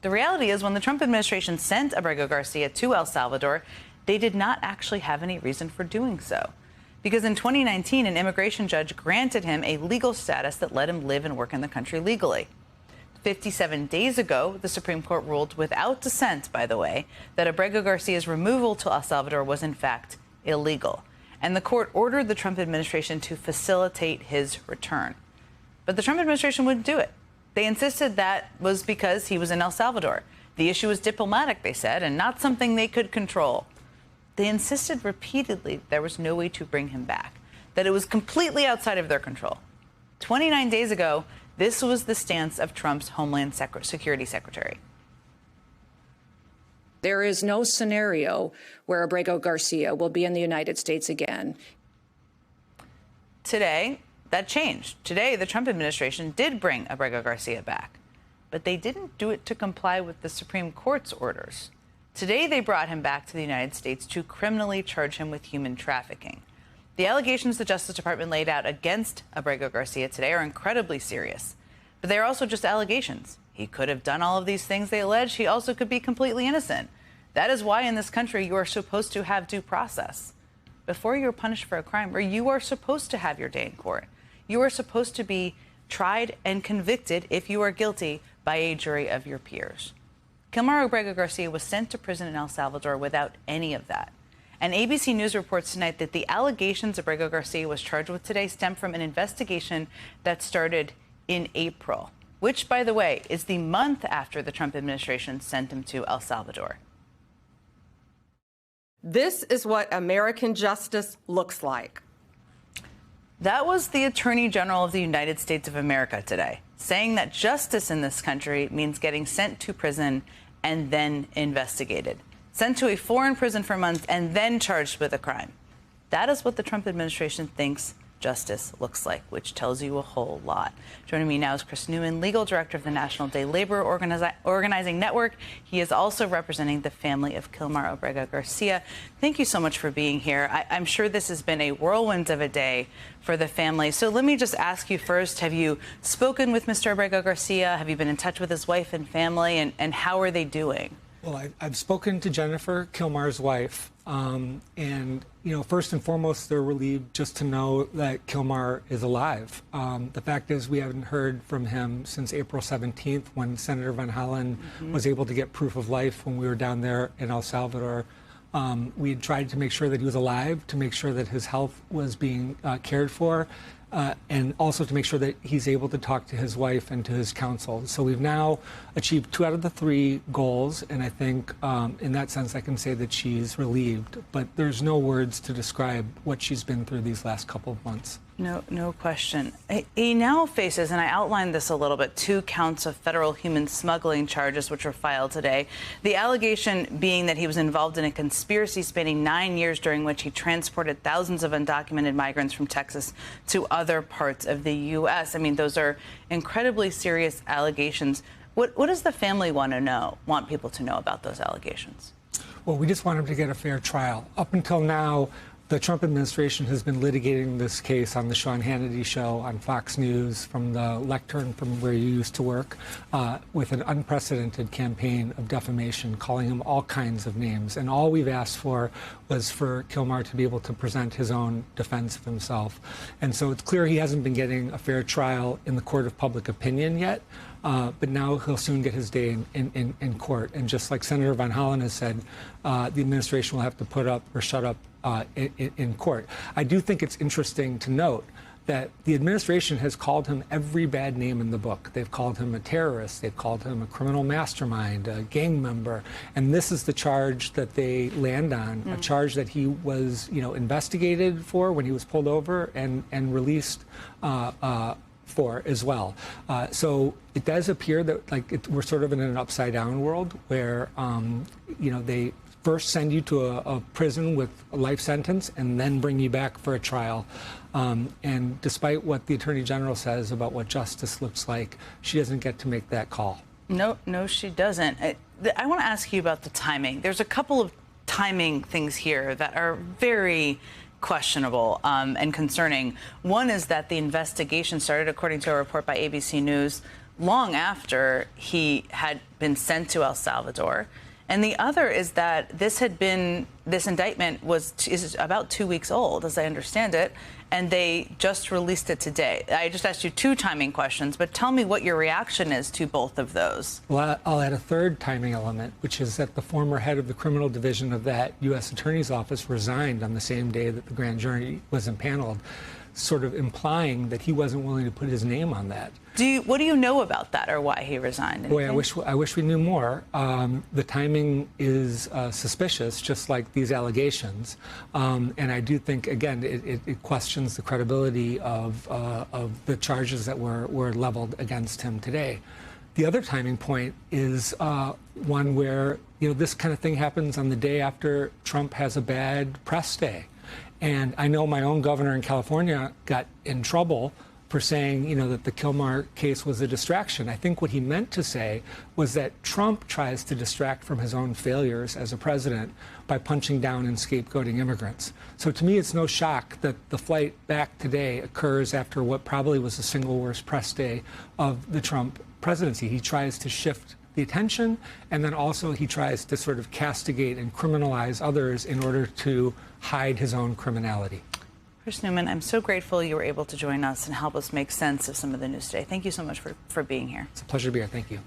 The reality is, when the Trump administration sent Abrego Garcia to El Salvador, they did not actually have any reason for doing so. Because in 2019, an immigration judge granted him a legal status that let him live and work in the country legally. 57 days ago, the Supreme Court ruled, without dissent, by the way, that Abrego Garcia's removal to El Salvador was in fact illegal. And the court ordered the Trump administration to facilitate his return. But the Trump administration wouldn't do it. They insisted that was because he was in El Salvador. The issue was diplomatic, they said, and not something they could control. They insisted repeatedly there was no way to bring him back, that it was completely outside of their control. 29 days ago, this was the stance of Trump's Homeland Security Secretary. There is no scenario where Abrego Garcia will be in the United States again. Today, that changed. Today, the Trump administration did bring Abrego Garcia back, but they didn't do it to comply with the Supreme Court's orders. Today, they brought him back to the United States to criminally charge him with human trafficking. The allegations the Justice Department laid out against Abrego Garcia today are incredibly serious, but they are also just allegations. He could have done all of these things they allege. He also could be completely innocent. That is why in this country you are supposed to have due process. Before you're punished for a crime, or you are supposed to have your day in court. You are supposed to be tried and convicted if you are guilty by a jury of your peers. Kilmar Abrego Garcia was sent to prison in El Salvador without any of that. And ABC News reports tonight that the allegations Abrego Garcia was charged with today stem from an investigation that started in April, which, by the way, is the month after the Trump administration sent him to El Salvador. This is what American justice looks like. That was the Attorney General of the United States of America today, saying that justice in this country means getting sent to prison and then investigated, sent to a foreign prison for months and then charged with a crime. That is what the Trump administration thinks justice looks like, which tells you a whole lot. Joining me now is Chris Newman, legal director of the National Day Labor Organizing Network. He is also representing the family of Kilmar Abrego Garcia. Thank you so much for being here. I'm sure this has been a whirlwind of a day for the family. So let me just ask you first, have you spoken with Mr. Abrego Garcia? Have you been in touch with his wife and family? And how are they doing? Well, I've spoken to Jennifer, Kilmar's wife, and, first and foremost, they're relieved just to know that Kilmar is alive. The fact is we haven't heard from him since April 17th when Senator Van Hollen was able to get proof of life when we were down there in El Salvador. We had tried to make sure that he was alive, to make sure that his health was being cared for, and also to make sure that he's able to talk to his wife and to his counsel. So we've now achieved 2 out of the 3 goals, and I think in that sense I can say that she's relieved. But there's no words to describe what she's been through these last couple of months. No question. He now faces, and I outlined this a little bit, 2 counts of federal human smuggling charges which were filed today. The allegation being that he was involved in a conspiracy spanning 9 years during which he transported thousands of undocumented migrants from Texas to other parts of the U.S. I mean, those are incredibly serious allegations. What does the family want people to know about those allegations? Well, we just want him to get a fair trial. Up until now, the Trump administration has been litigating this case on the Sean Hannity show on Fox News from the lectern from where you used to work with an unprecedented campaign of defamation, calling him all kinds of names. And all we've asked for was for Kilmar to be able to present his own defense of himself. And so it's clear he hasn't been getting a fair trial in the court of public opinion yet. But now he'll soon get his day in court. And just like Senator Van Hollen has said, the administration will have to put up or shut up in court. I do think it's interesting to note that the administration has called him every bad name in the book. They've called him a terrorist. They've called him a criminal mastermind, a gang member. And this is the charge that they land on, a charge that he was, investigated for when he was pulled over and released for as well. So it does appear that we're sort of in an upside down world where, they first send you to a prison with a life sentence and then bring you back for a trial. And despite what the Attorney General says about what justice looks like, she doesn't get to make that call. No, she doesn't. I want to ask you about the timing. There's a couple of timing things here that are very questionable and concerning. One is that the investigation started, according to a report by ABC News, long after he had been sent to El Salvador. And the other is that this indictment is about 2 weeks old, as I understand it, and they just released it today. I just asked you 2 timing questions, but tell me what your reaction is to both of those. Well, I'll add a third timing element, which is that the former head of the criminal division of that U.S. Attorney's Office resigned on the same day that the grand jury was impaneled, sort of implying that he wasn't willing to put his name on that. What do you know about that, or why he resigned? Boy, I wish we knew more. The timing is suspicious, just like these allegations. And I do think, again, it questions the credibility of the charges that were leveled against him today. The other timing point is one where, this kind of thing happens on the day after Trump has a bad press day. And I know my own governor in California got in trouble for saying, that the Kilmar case was a distraction. I think what he meant to say was that Trump tries to distract from his own failures as a president by punching down and scapegoating immigrants. So to me, it's no shock that the flight back today occurs after what probably was the single worst press day of the Trump presidency. He tries to shift the attention, and then also he tries to sort of castigate and criminalize others in order to hide his own criminality. Chris Newman, I'm so grateful you were able to join us and help us make sense of some of the news today. Thank you so much for being here. It's a pleasure to be here. Thank you.